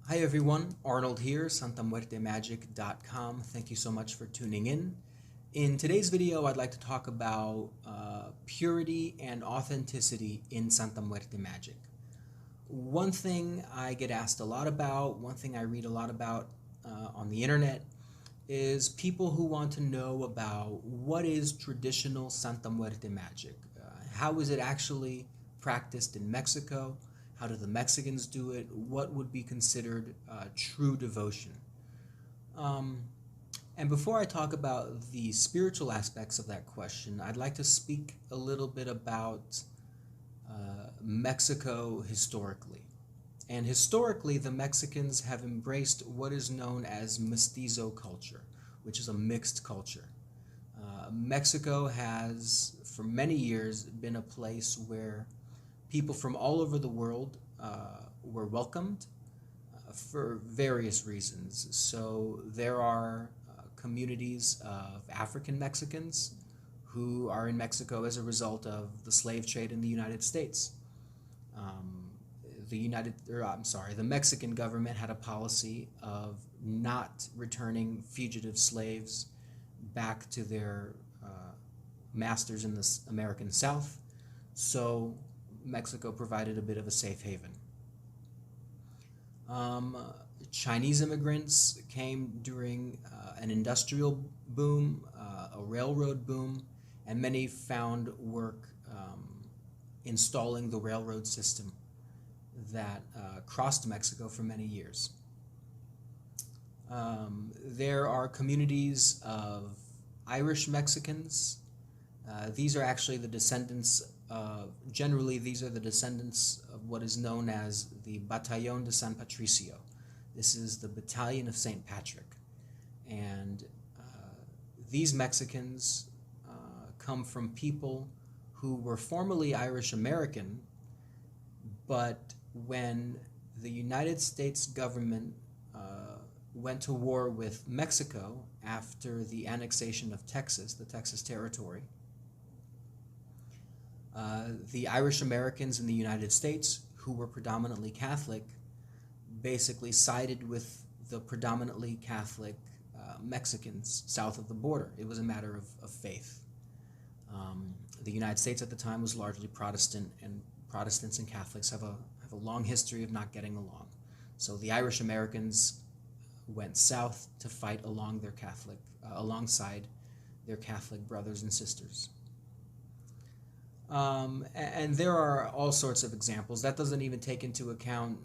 Hi everyone, Arnold here, santamuertemagic.com. Thank you so much for tuning in. In today's video, I'd like to talk about purity and authenticity in Santa Muerte Magic. One thing I get asked a lot about, one thing I read a lot about on the internet, is people who want to know about what is traditional Santa Muerte magic. How is it actually practiced in Mexico? How do the Mexicans do it? What would be considered true devotion? And before I talk about the spiritual aspects of that question, I'd like to speak a little bit about Mexico historically. And historically, the Mexicans have embraced what is known as mestizo culture, which is a mixed culture. Mexico has, for many years, been a place where people from all over the world were welcomed for various reasons. So there are communities of African Mexicans who are in Mexico as a result of the slave trade in the United States. The Mexican government had a policy of not returning fugitive slaves back to their masters in the American South. So Mexico provided a bit of a safe haven. Chinese immigrants came during an industrial boom, a railroad boom, and many found work installing the railroad system that crossed Mexico for many years. There are communities of Irish Mexicans. These are actually the descendants generally, these are the descendants of what is known as the Batallón de San Patricio. This is the Battalion of St. Patrick. And these Mexicans come from people who were formerly Irish American, but when the United States government went to war with Mexico after the annexation of Texas, the Texas territory, the Irish Americans in the United States, who were predominantly Catholic, basically sided with the predominantly Catholic Mexicans south of the border. It was a matter of faith. The United States at the time was largely Protestant, and Protestants and Catholics have a long history of not getting along. So the Irish Americans went south to fight alongside their Catholic brothers and sisters. And there are all sorts of examples. That doesn't even take into account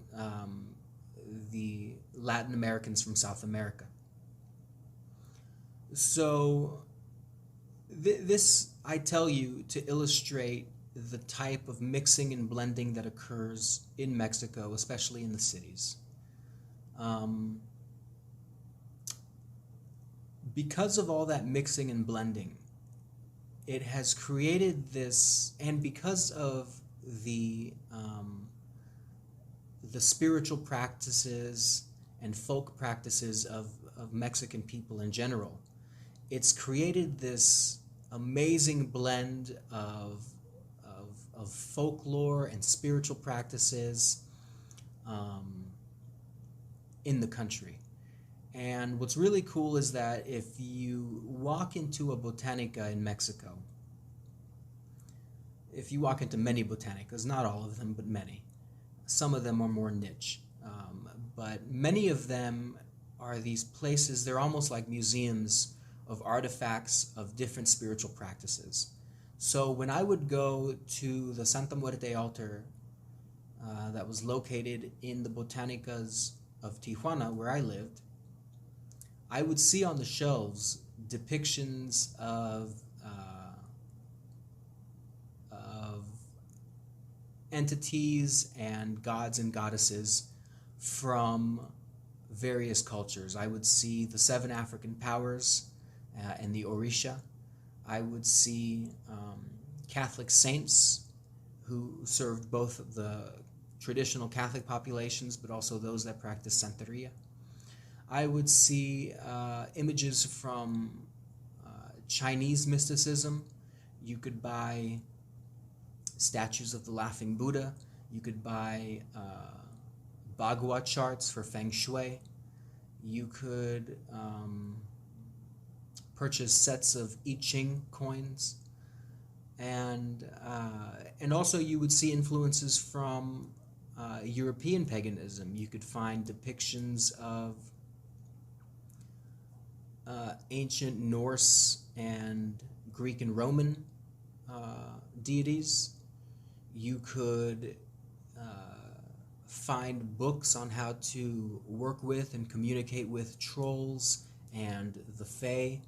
the Latin Americans from South America. So this, I tell you, to illustrate the type of mixing and blending that occurs in Mexico, especially in the cities. Because of all that mixing and blending, it has created this, and because of the spiritual practices and folk practices of Mexican people in general, it's created this amazing blend of folklore and spiritual practices in the country. And what's really cool is that if you walk into a botanica in Mexico, if you walk into many botanicas, not all of them, but many, some of them are more niche, but many of them are these places, they're almost like museums of artifacts of different spiritual practices. So when I would go to the Santa Muerte altar that was located in the botanicas of Tijuana, where I lived, I would see on the shelves depictions of entities and gods and goddesses from various cultures. I would see the 7 African powers and the Orisha. I would see Catholic saints who served both the traditional Catholic populations, but also those that practice Santeria. I would see images from Chinese mysticism. You could buy statues of the Laughing Buddha. You could buy Bagua charts for Feng Shui. You could purchase sets of I Ching coins, and also you would see influences from European paganism. You could find depictions of ancient Norse and Greek and Roman deities. You could find books on how to work with and communicate with trolls and the Fae.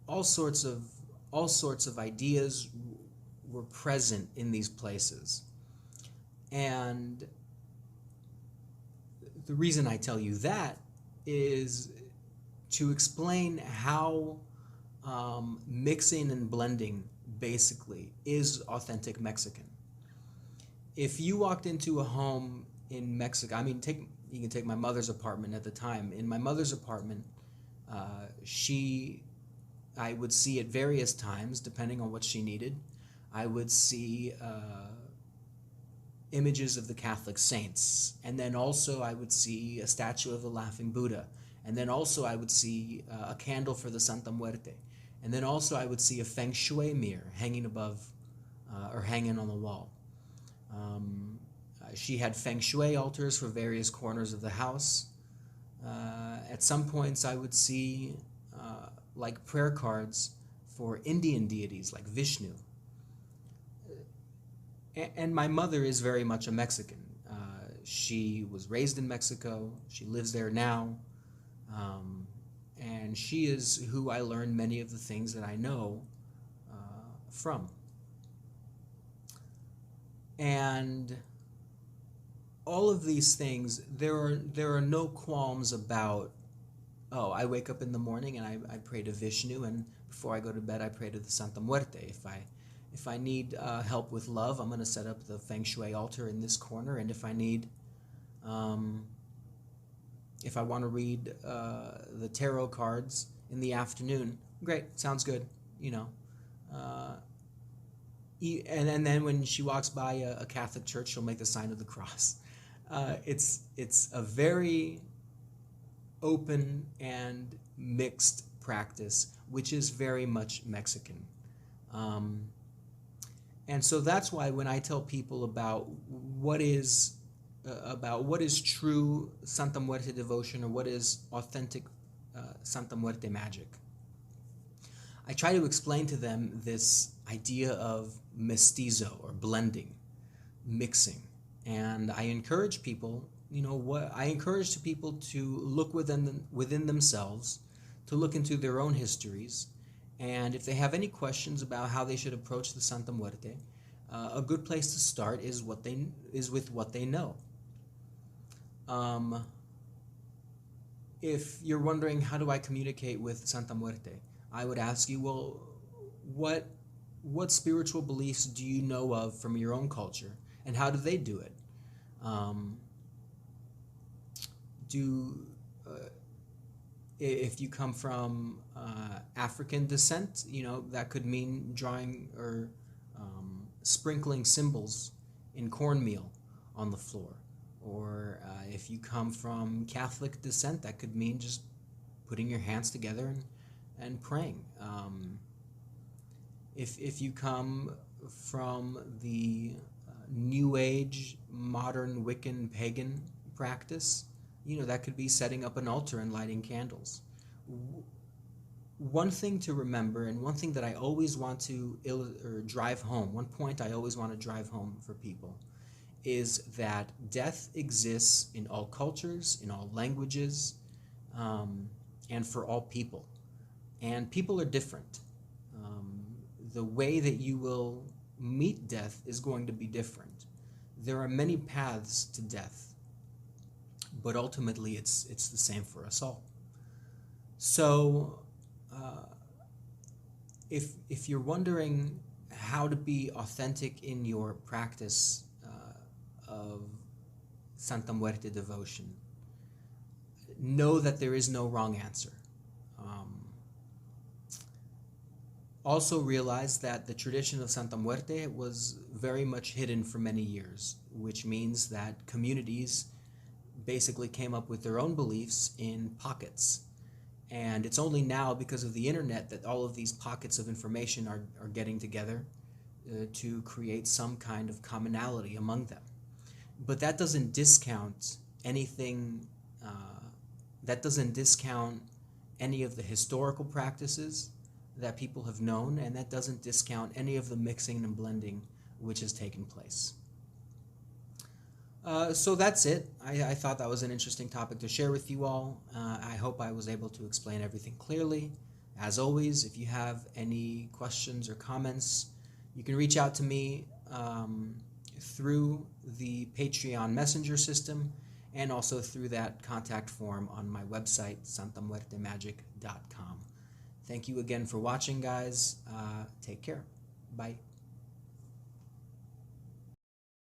All sorts of ideas were present in these places. And the reason I tell you that is to explain how mixing and blending basically is authentic Mexican. If you walked into a home in Mexico, I mean, you can take my mother's apartment at the time. In my mother's apartment, I would see at various times, depending on what she needed, I would see images of the Catholic saints, and then also I would see a statue of the Laughing Buddha, and then also I would see a candle for the Santa Muerte, and then also I would see a Feng Shui mirror hanging above or hanging on the wall. She had Feng Shui altars for various corners of the house. At some points I would see like prayer cards for Indian deities like Vishnu. And my mother is very much a Mexican. She was raised in Mexico. She lives there now. And she is who I learned many of the things that I know from. And all of these things, there are no qualms about, oh, I wake up in the morning and I pray to Vishnu, and before I go to bed I pray to the Santa Muerte. If I need help with love, I'm going to set up the Feng Shui altar in this corner, and if I need, if I want to read the tarot cards in the afternoon, great, sounds good, you know. And then when she walks by a Catholic church, she'll make the sign of the cross. It's a very open and mixed practice, which is very much Mexican. And so that's why when I tell people about what is true Santa Muerte devotion, or what is authentic Santa Muerte magic, I try to explain to them this idea of mestizo, or blending, mixing. And I encourage people, I encourage people to look within themselves, to look into their own histories, and if they have any questions about how they should approach the Santa Muerte, a good place to start is with what they know. If you're wondering, how do I communicate with Santa Muerte, I would ask you, well, what spiritual beliefs do you know of from your own culture, and how do they do it? If you come from African descent, that could mean drawing or sprinkling symbols in cornmeal on the floor. Or if you come from Catholic descent, that could mean just putting your hands together and praying. If you come from the New Age, modern Wiccan pagan practice, that could be setting up an altar and lighting candles. One thing to remember, and one thing that I always want to drive home, one point I always want to drive home for people, is that death exists in all cultures, in all languages, and for all people. And people are different. The way that you will meet death is going to be different. There are many paths to death, but ultimately it's the same for us all. So if you're wondering how to be authentic in your practice of Santa Muerte devotion, know that there is no wrong answer. Also realize that the tradition of Santa Muerte was very much hidden for many years, which means that communities basically came up with their own beliefs in pockets. And it's only now, because of the internet, that all of these pockets of information are getting together to create some kind of commonality among them. But that doesn't discount anything, that doesn't discount any of the historical practices that people have known, and that doesn't discount any of the mixing and blending which has taken place. So that's it. I thought that was an interesting topic to share with you all. I hope I was able to explain everything clearly. As always, if you have any questions or comments, you can reach out to me through the Patreon messenger and also through that contact form on my website, santamuertemagick.com. Thank you again for watching, guys. Take care. Bye.